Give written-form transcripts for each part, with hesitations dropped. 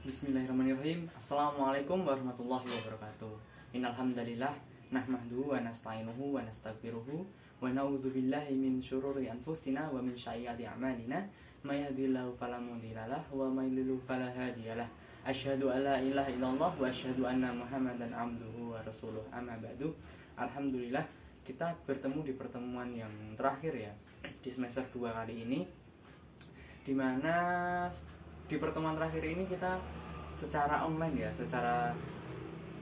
Bismillahirrahmanirrahim. Assalamualaikum warahmatullahi wabarakatuh. Innal hamdalillah nahmaduhu wa nasta'inuhu wa nastaghfiruhu wa na'udzubillahi min syururi anfusina wa min sayyiati a'malina. May yahdihillahu fala mudhillalah wa may yudhlil fala hadiyalah. Asyhadu an la ilaha illallah wa asyhadu anna Muhammadan abduhu wa rasuluh. Amma ba'du. Alhamdulillah kita bertemu di pertemuan yang terakhir ya di semester 2 kali ini, dimana di pertemuan terakhir ini kita secara online ya, secara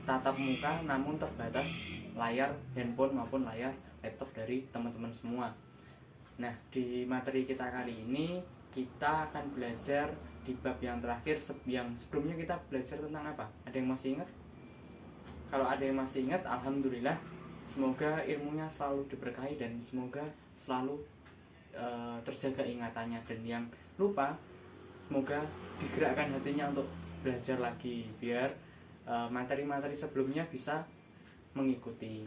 tatap muka, namun terbatas layar handphone maupun layar laptop dari teman-teman semua. Nah, di materi kita kali ini kita akan belajar di bab yang terakhir. Yang sebelumnya kita belajar tentang apa? Ada yang masih ingat? Kalau ada yang masih ingat, alhamdulillah. Semoga ilmunya selalu diberkahi dan semoga selalu terjaga ingatannya, dan yang lupa semoga digerakkan hatinya untuk belajar lagi biar materi-materi sebelumnya bisa mengikuti.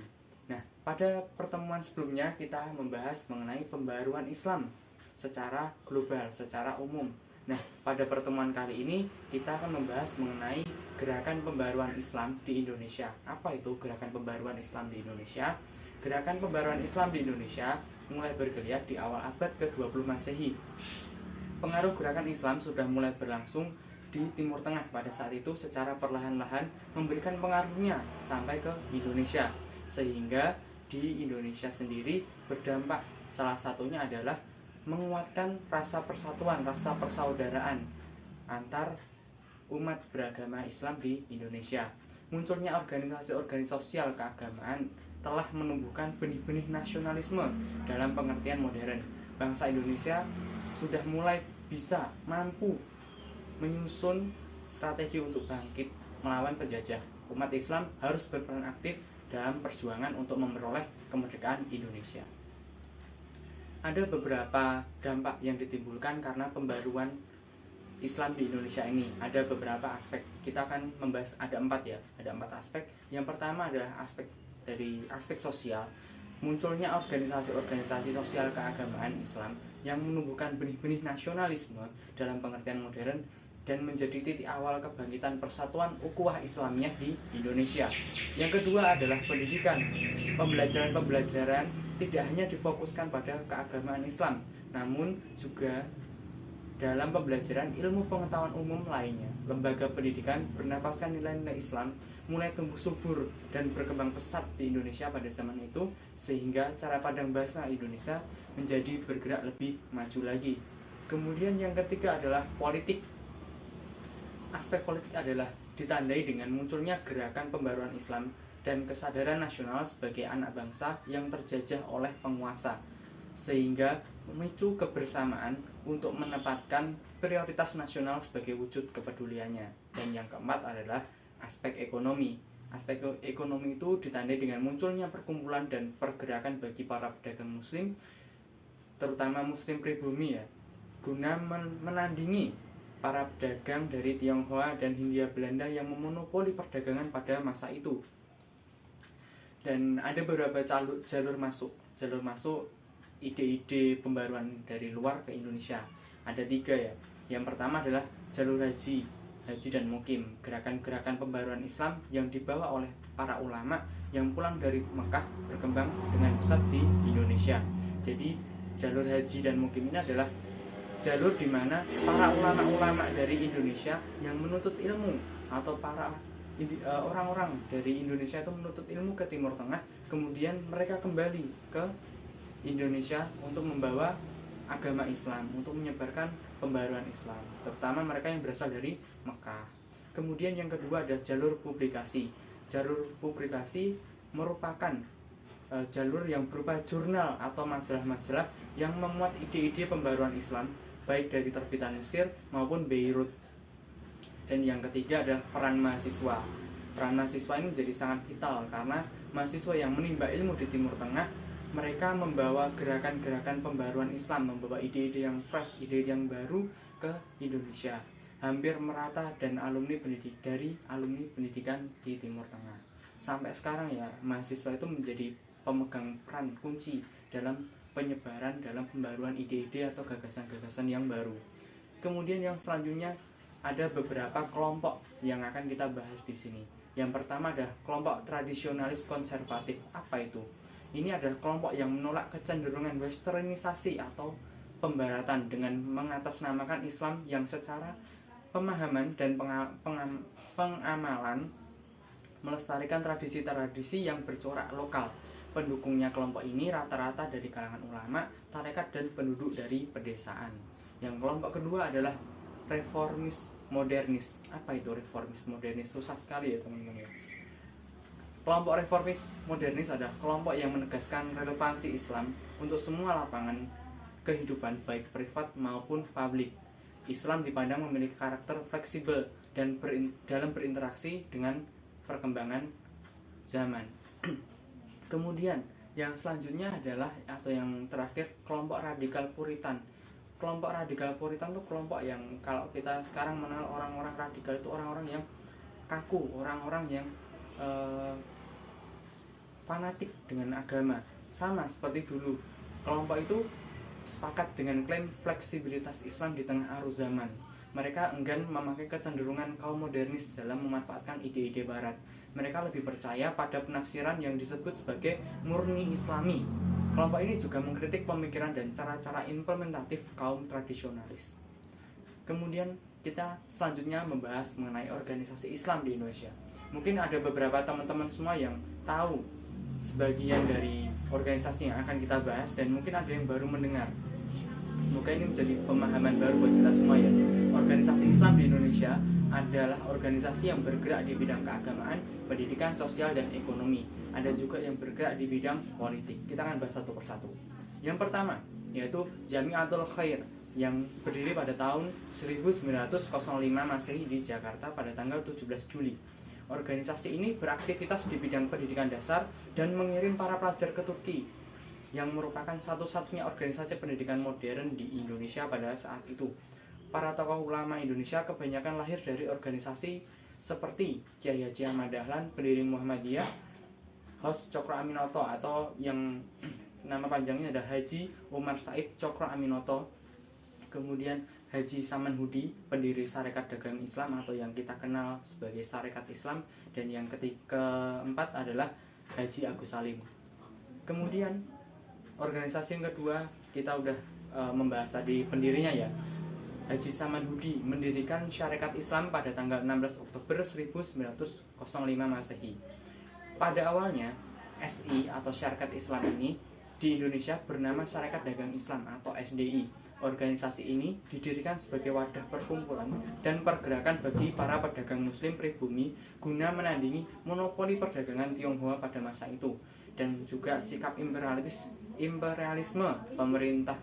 Nah, pada pertemuan sebelumnya kita membahas mengenai pembaruan Islam secara global, secara umum. Nah, pada pertemuan kali ini kita akan membahas mengenai gerakan pembaruan Islam di Indonesia. Apa itu gerakan pembaruan Islam di Indonesia? Gerakan pembaruan Islam di Indonesia mulai bergeliat di awal abad ke-20 Masehi. Pengaruh gerakan Islam sudah mulai berlangsung di Timur Tengah pada saat itu secara perlahan-lahan memberikan pengaruhnya sampai ke Indonesia, sehingga di Indonesia sendiri berdampak. Salah satunya adalah menguatkan rasa persatuan, rasa persaudaraan antar umat beragama Islam di Indonesia. Munculnya organisasi-organisasi sosial keagamaan telah menumbuhkan benih-benih nasionalisme dalam pengertian modern. Bangsa Indonesia sudah mulai bisa mampu menyusun strategi untuk bangkit melawan penjajah. Umat Islam harus berperan aktif dalam perjuangan untuk memperoleh kemerdekaan Indonesia. Ada beberapa dampak yang ditimbulkan karena pembaruan Islam di Indonesia ini. Ada beberapa aspek. Kita akan membahas, ada 4 ya. Ada 4 aspek. Yang pertama adalah aspek sosial. Munculnya organisasi-organisasi sosial keagamaan Islam yang menumbuhkan benih-benih nasionalisme dalam pengertian modern dan menjadi titik awal kebangkitan persatuan ukhuwah Islamiyah di Indonesia. Yang kedua adalah pendidikan. Pembelajaran tidak hanya difokuskan pada keagamaan Islam, namun juga dalam pembelajaran ilmu pengetahuan umum lainnya. Lembaga pendidikan bernafaskan nilai-nilai Islam mulai tumbuh subur dan berkembang pesat di Indonesia pada zaman itu, sehingga cara pandang bahasa Indonesia menjadi bergerak lebih maju lagi. Kemudian yang ketiga adalah politik. Aspek politik adalah ditandai dengan munculnya gerakan pembaruan Islam dan kesadaran nasional sebagai anak bangsa yang terjajah oleh penguasa, sehingga memicu kebersamaan untuk menempatkan prioritas nasional sebagai wujud kepeduliannya. Dan yang keempat adalah aspek ekonomi. Aspek ekonomi itu ditandai dengan munculnya perkumpulan dan pergerakan bagi para pedagang muslim, terutama muslim pribumi ya, guna menandingi para pedagang dari Tionghoa dan Hindia Belanda yang memonopoli perdagangan pada masa itu. Dan ada beberapa jalur masuk ide-ide pembaruan dari luar ke Indonesia. Ada 3 ya. Yang pertama adalah jalur haji dan mukim, gerakan-gerakan pembaruan Islam yang dibawa oleh para ulama yang pulang dari Mekah berkembang dengan pesat di Indonesia. Jadi jalur haji dan mukim ini adalah jalur di mana para ulama-ulama dari Indonesia yang menuntut ilmu, atau para orang-orang dari Indonesia itu menuntut ilmu ke Timur Tengah, kemudian mereka kembali ke Indonesia untuk membawa agama Islam, untuk menyebarkan pembaruan Islam, terutama mereka yang berasal dari Mekah. Kemudian yang kedua adalah jalur publikasi. Jalur publikasi merupakan jalur yang berupa jurnal atau majalah-majalah yang memuat ide-ide pembaruan Islam, baik dari terbitan Mesir maupun Beirut. Dan yang ketiga adalah peran mahasiswa. Peran mahasiswa ini menjadi sangat vital karena mahasiswa yang menimba ilmu di Timur Tengah, mereka membawa gerakan-gerakan pembaruan Islam, membawa ide-ide yang fresh, ide yang baru ke Indonesia. Hampir merata dan dari alumni pendidikan di Timur Tengah. Sampai sekarang ya, mahasiswa itu menjadi pemegang peran kunci dalam penyebaran, dalam pembaruan ide-ide atau gagasan-gagasan yang baru. Kemudian yang selanjutnya ada beberapa kelompok yang akan kita bahas di sini. Yang pertama adalah kelompok tradisionalis konservatif. Apa itu? Ini adalah kelompok yang menolak kecenderungan westernisasi atau pembaratan dengan mengatasnamakan Islam yang secara pemahaman dan pengamalan melestarikan tradisi-tradisi yang bercorak lokal. Pendukungnya kelompok ini rata-rata dari kalangan ulama, tarekat, dan penduduk dari pedesaan. Yang kelompok kedua adalah reformis modernis. Apa itu reformis modernis? Susah sekali ya teman-teman ya. Kelompok reformis modernis adalah kelompok yang menegaskan relevansi Islam untuk semua lapangan kehidupan baik privat maupun publik. Islam dipandang memiliki karakter fleksibel dan dalam berinteraksi dengan perkembangan zaman. Kemudian yang selanjutnya adalah, atau yang terakhir, kelompok radikal Puritan. Kelompok radikal Puritan itu kelompok yang kalau kita sekarang mengenal orang-orang radikal itu orang-orang yang kaku, orang-orang yang fanatik dengan agama. Sama seperti dulu, kelompok itu sepakat dengan klaim fleksibilitas Islam di tengah arus zaman. Mereka enggan memakai kecenderungan kaum modernis dalam memanfaatkan ide-ide barat. Mereka lebih percaya pada penafsiran yang disebut sebagai murni Islami. Kelompok ini juga mengkritik pemikiran dan cara-cara implementatif kaum tradisionalis. Kemudian kita selanjutnya membahas mengenai organisasi Islam di Indonesia. Mungkin ada beberapa teman-teman semua yang tahu sebagian dari organisasi yang akan kita bahas, dan mungkin ada yang baru mendengar. Semoga ini menjadi pemahaman baru buat kita semua ya. Organisasi Islam di Indonesia adalah organisasi yang bergerak di bidang keagamaan, pendidikan, sosial, dan ekonomi. Ada juga yang bergerak di bidang politik. Kita akan bahas satu persatu. Yang pertama yaitu Jamiatul Khair yang berdiri pada tahun 1905 Masehi di Jakarta pada tanggal 17 Juli. Organisasi ini beraktivitas di bidang pendidikan dasar dan mengirim para pelajar ke Turki, yang merupakan satu-satunya organisasi pendidikan modern di Indonesia pada saat itu. Para tokoh ulama Indonesia kebanyakan lahir dari organisasi seperti Kiai Haji Ahmad Dahlan, pendiri Muhammadiyah, Hos Cokro Aminoto, atau yang nama panjangnya ada Haji Umar Said Cokro Aminoto, kemudian Haji Saman Hudi, pendiri Sarekat Dagang Islam atau yang kita kenal sebagai Sarekat Islam, dan yang keempat adalah Haji Agus Salim. Kemudian organisasi yang kedua kita udah membahas tadi pendirinya ya. Haji Saman Hudi mendirikan Syarikat Islam pada tanggal 16 Oktober 1905 Masehi. Pada awalnya SI atau Syarikat Islam ini di Indonesia bernama Syarikat Dagang Islam atau SDI. Organisasi ini didirikan sebagai wadah perkumpulan dan pergerakan bagi para pedagang muslim pribumi guna menandingi monopoli perdagangan Tionghoa pada masa itu, dan juga sikap imperialisme pemerintah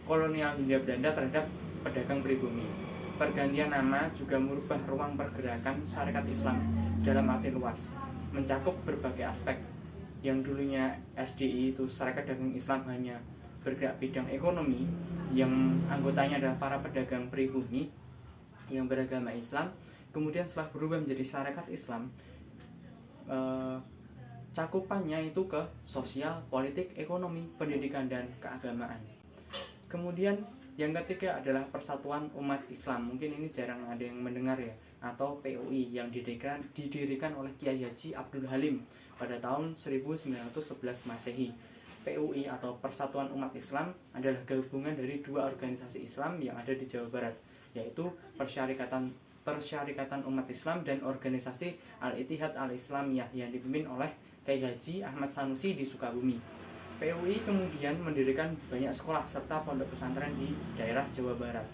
kolonial Hindia Belanda terhadap pedagang pribumi. Pergantian nama juga merubah ruang pergerakan Syarikat Islam dalam arti luas, mencakup berbagai aspek. Yang dulunya SDI itu Syarikat Dagang Islam hanya bergerak bidang ekonomi, yang anggotanya adalah para pedagang pribumi yang beragama Islam. Kemudian setelah berubah menjadi Syarikat Islam, cakupannya itu ke sosial, politik, ekonomi, pendidikan, dan keagamaan. Kemudian yang ketiga adalah Persatuan Umat Islam. Mungkin ini jarang ada yang mendengar ya, atau PUI, yang didirikan oleh Kiai Haji Abdul Halim pada tahun 1911 Masehi. PUI atau Persatuan Umat Islam adalah gabungan dari dua organisasi Islam yang ada di Jawa Barat, yaitu Persyarikatan Umat Islam dan organisasi Al-Ittihad Al-Islamiyah yang dipimpin oleh Kiai Haji Ahmad Sanusi di Sukabumi. PUI kemudian mendirikan banyak sekolah serta pondok pesantren di daerah Jawa Barat.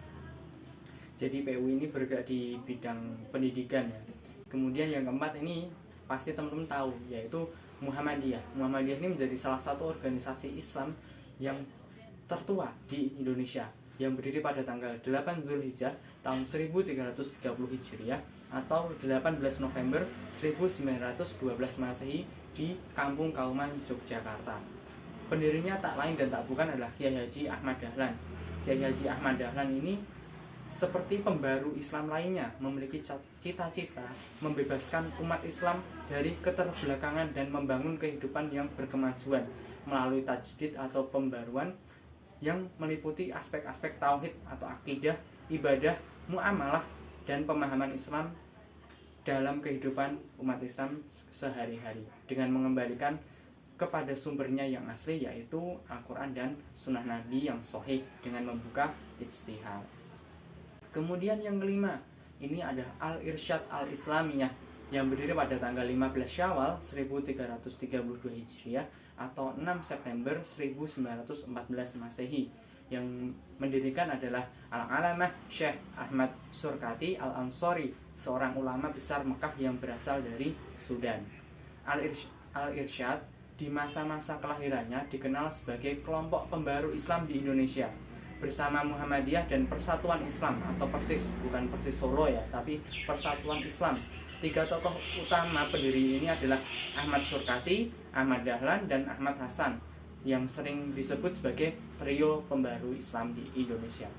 Jadi PUI ini bergerak di bidang pendidikan ya. Kemudian yang keempat ini pasti teman-teman tahu, yaitu Muhammadiyah. Muhammadiyah ini menjadi salah satu organisasi Islam yang tertua di Indonesia, yang berdiri pada tanggal 8 Zulhijjah tahun 1330 Hijriah atau 18 November 1912 Masehi di Kampung Kauman, Yogyakarta. Pendirinya tak lain dan tak bukan adalah Kiai Haji Ahmad Dahlan. Kiai Haji Ahmad Dahlan ini seperti pembaru Islam lainnya memiliki cita-cita membebaskan umat Islam dari keterbelakangan dan membangun kehidupan yang berkemajuan melalui tajdid atau pembaruan yang meliputi aspek-aspek tauhid atau akidah, ibadah, muamalah, dan pemahaman Islam dalam kehidupan umat Islam sehari-hari dengan mengembalikan kepada sumbernya yang asli, yaitu Al-Quran dan Sunnah Nabi yang sahih dengan membuka ijtihad. Kemudian yang kelima, ini ada Al-Irsyad Al-Islamiyah yang berdiri pada tanggal 15 Syawal 1332 Hijriah atau 6 September 1914 Masehi. Yang mendirikan adalah Al-Alamah Syekh Ahmad Surkati Al-Ansari, seorang ulama besar Mekah yang berasal dari Sudan. Al-Irsyad di masa-masa kelahirannya dikenal sebagai kelompok pembaru Islam di Indonesia bersama Muhammadiyah dan Persatuan Islam atau Persis, bukan Persis Solo ya, tapi Persatuan Islam. Tiga tokoh utama pendiri ini adalah Ahmad Surkati, Ahmad Dahlan, dan Ahmad Hasan yang sering disebut sebagai trio pembaru Islam di Indonesia.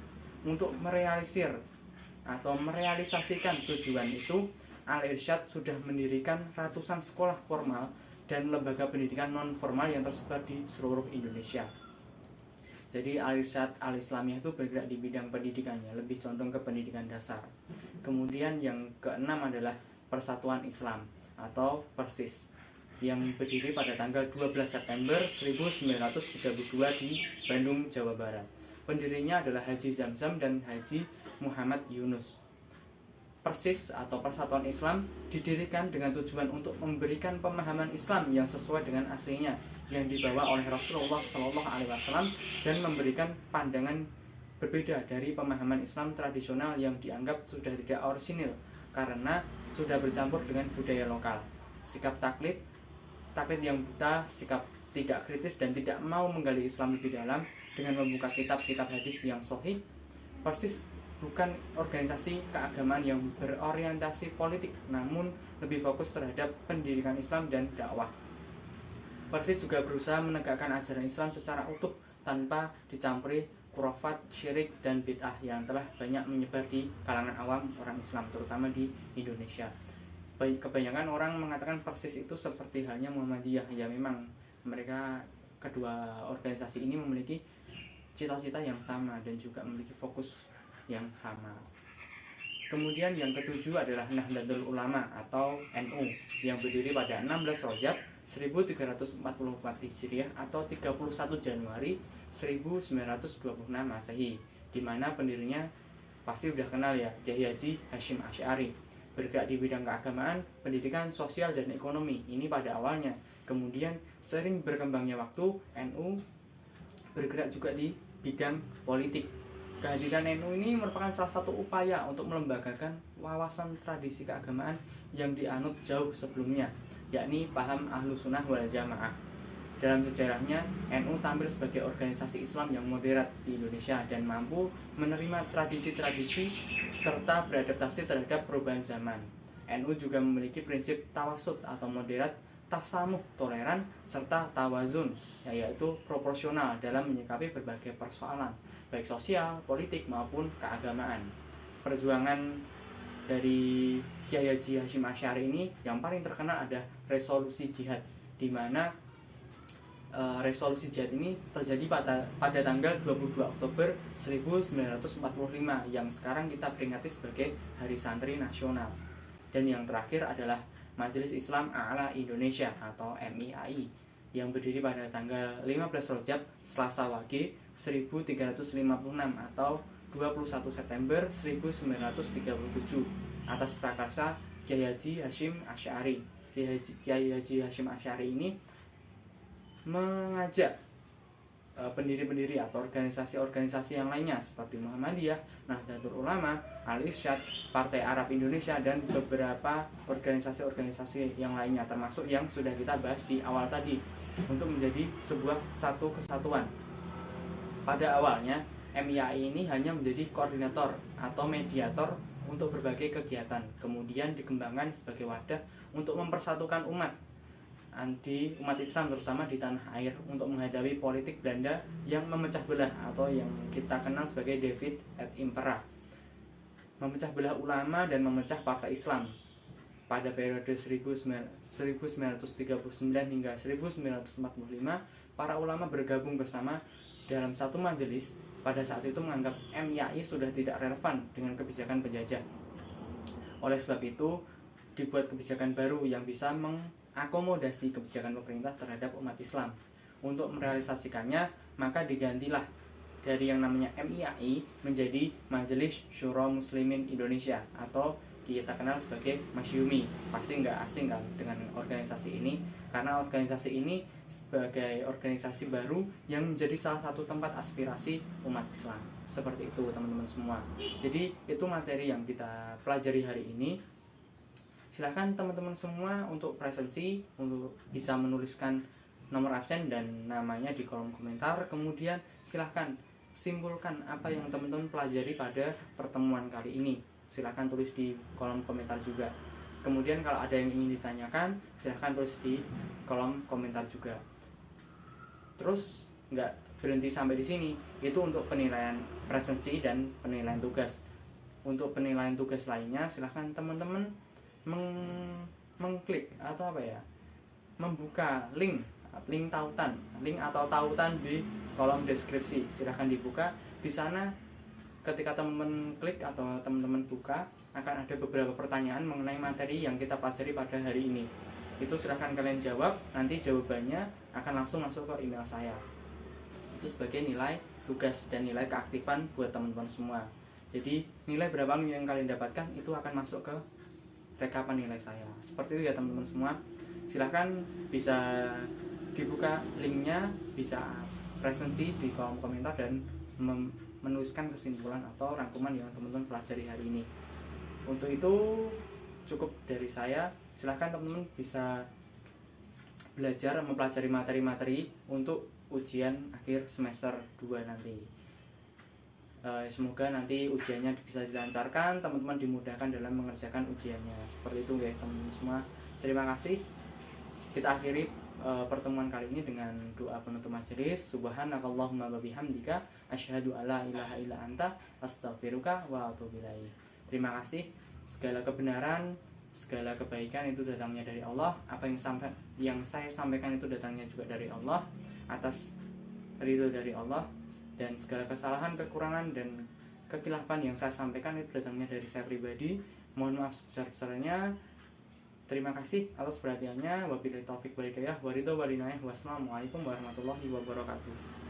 Untuk merealisasikan tujuan itu, Al-Irsyad sudah mendirikan ratusan sekolah formal dan lembaga pendidikan non formal yang tersebar di seluruh Indonesia. Jadi Al-Irsyad Al-Islamiyah itu bergerak di bidang pendidikannya, lebih condong ke pendidikan dasar. Kemudian yang keenam adalah Persatuan Islam atau Persis yang berdiri pada tanggal 12 September 1932 di Bandung, Jawa Barat. Pendirinya adalah Haji Zamzam dan Haji Muhammad Yunus. Persis atau Persatuan Islam didirikan dengan tujuan untuk memberikan pemahaman Islam yang sesuai dengan aslinya yang dibawa oleh Rasulullah SAW dan memberikan pandangan berbeda dari pemahaman Islam tradisional yang dianggap sudah tidak orisinil karena sudah bercampur dengan budaya lokal. Sikap taklid yang buta, sikap tidak kritis dan tidak mau menggali Islam lebih dalam dengan membuka kitab-kitab hadis yang sahih. Persis bukan organisasi keagamaan yang berorientasi politik, namun lebih fokus terhadap pendidikan Islam dan dakwah. Persis juga berusaha menegakkan ajaran Islam secara utuh tanpa dicampuri khurafat, syirik, dan bid'ah yang telah banyak menyebar di kalangan awam orang Islam, terutama di Indonesia. Kebanyakan orang mengatakan Persis itu seperti halnya Muhammadiyah. Ya memang mereka, kedua organisasi ini memiliki cita-cita yang sama dan juga memiliki fokus yang sama. Kemudian yang ketujuh adalah Nahdlatul Ulama atau NU yang berdiri pada 16 Rajab 1344 Hijriah atau 31 Januari 1926 Masehi, di mana pendirinya pasti udah kenal ya, Kiai Haji Hasyim Asy'ari. Bergerak di bidang keagamaan, pendidikan, sosial, dan ekonomi. Ini pada awalnya. Kemudian sering berkembangnya waktu, NU bergerak juga di bidang politik. Kehadiran NU ini merupakan salah satu upaya untuk melembagakan wawasan tradisi keagamaan yang dianut jauh sebelumnya, yakni paham Ahlus Sunnah wal Jamaah. Dalam sejarahnya, NU tampil sebagai organisasi Islam yang moderat di Indonesia dan mampu menerima tradisi-tradisi serta beradaptasi terhadap perubahan zaman. NU juga memiliki prinsip tawasud atau moderat, tasamuh, toleran, serta tawazun, yaitu proporsional dalam menyikapi berbagai persoalan, baik sosial, politik, maupun keagamaan. Perjuangan dari Kiai Haji Hasyim Asy'ari ini yang paling terkenal ada resolusi jihad, di mana resolusi jihad ini terjadi pada tanggal 22 Oktober 1945 yang sekarang kita peringati sebagai Hari Santri Nasional. Dan yang terakhir adalah Majelis Islam A'la Indonesia atau MIAI yang berdiri pada tanggal 15 Rajab Selasa Wage 1356 atau 21 September 1937 atas prakarsa Kiai Haji Hasyim Asy'ari. Kiai Haji Hasyim Asy'ari ini mengajak pendiri-pendiri atau organisasi-organisasi yang lainnya seperti Muhammadiyah, Nahdlatul Ulama, Al-Irsyad, Partai Arab Indonesia, dan beberapa organisasi-organisasi yang lainnya termasuk yang sudah kita bahas di awal tadi untuk menjadi sebuah satu kesatuan. Pada awalnya MIAI ini hanya menjadi koordinator atau mediator untuk berbagai kegiatan, kemudian dikembangkan sebagai wadah untuk mempersatukan umat Islam terutama di tanah air untuk menghadapi politik Belanda yang memecah belah atau yang kita kenal sebagai Divide et Impera, memecah belah ulama dan memecah partai Islam. Pada periode 1939 hingga 1945, para ulama bergabung bersama dalam satu majelis. Pada saat itu menganggap MIAI sudah tidak relevan dengan kebijakan penjajah. Oleh sebab itu dibuat kebijakan baru yang bisa mengakomodasi kebijakan pemerintah terhadap umat Islam. Untuk merealisasikannya, maka digantilah dari yang namanya MIAI menjadi Majelis Syuro Muslimin Indonesia atau kita kenal sebagai Masyumi. Pasti nggak asing kan dengan organisasi ini, karena organisasi ini sebagai organisasi baru yang menjadi salah satu tempat aspirasi umat Islam. Seperti itu teman-teman semua. Jadi itu materi yang kita pelajari hari ini. Silahkan teman-teman semua untuk presensi, untuk bisa menuliskan nomor absen dan namanya di kolom komentar. Kemudian silahkan simpulkan apa yang teman-teman pelajari pada pertemuan kali ini. Silahkan tulis di kolom komentar juga. Kemudian kalau ada yang ingin ditanyakan, silahkan tulis di kolom komentar juga. Terus nggak berhenti sampai di sini, itu untuk penilaian presensi dan penilaian tugas. Untuk penilaian tugas lainnya, silahkan teman-teman mengklik atau apa ya, membuka link atau tautan di kolom deskripsi. Silahkan dibuka. Di sana ketika teman-teman klik atau teman-teman buka, akan ada beberapa pertanyaan mengenai materi yang kita pelajari pada hari ini. Itu silahkan kalian jawab, nanti jawabannya akan langsung masuk ke email saya. Itu sebagai nilai tugas dan nilai keaktifan buat teman-teman semua. Jadi nilai berapa yang kalian dapatkan itu akan masuk ke rekapan nilai saya. Seperti itu ya teman-teman semua. Silahkan bisa dibuka linknya, bisa presensi di kolom komentar dan menuliskan kesimpulan atau rangkuman yang teman-teman pelajari hari ini. Untuk itu cukup dari saya. Silahkan teman-teman bisa belajar mempelajari materi-materi untuk ujian akhir semester 2 nanti. Semoga nanti ujiannya bisa dilancarkan, teman-teman dimudahkan dalam mengerjakan ujiannya. Seperti itu ya teman-teman semua. Terima kasih. Kita akhiri pertemuan kali ini dengan doa penutup majelis. Subhanakallahumma wa bihamdika asyhadu alla ilaha illa anta astaghfiruka wa atubu ilaik. Terima kasih. Segala kebenaran, segala kebaikan itu datangnya dari Allah. Apa yang saya sampaikan itu datangnya juga dari Allah, atas ridho dari Allah. Dan segala kesalahan, kekurangan, dan kekhilafan yang saya sampaikan itu datangnya dari saya pribadi. Mohon maaf sebesar-besarnya. Terima kasih atas perhatiannya. Wabillahi taufiq wal hidayah. Wassalamualaikum warahmatullahi wabarakatuh.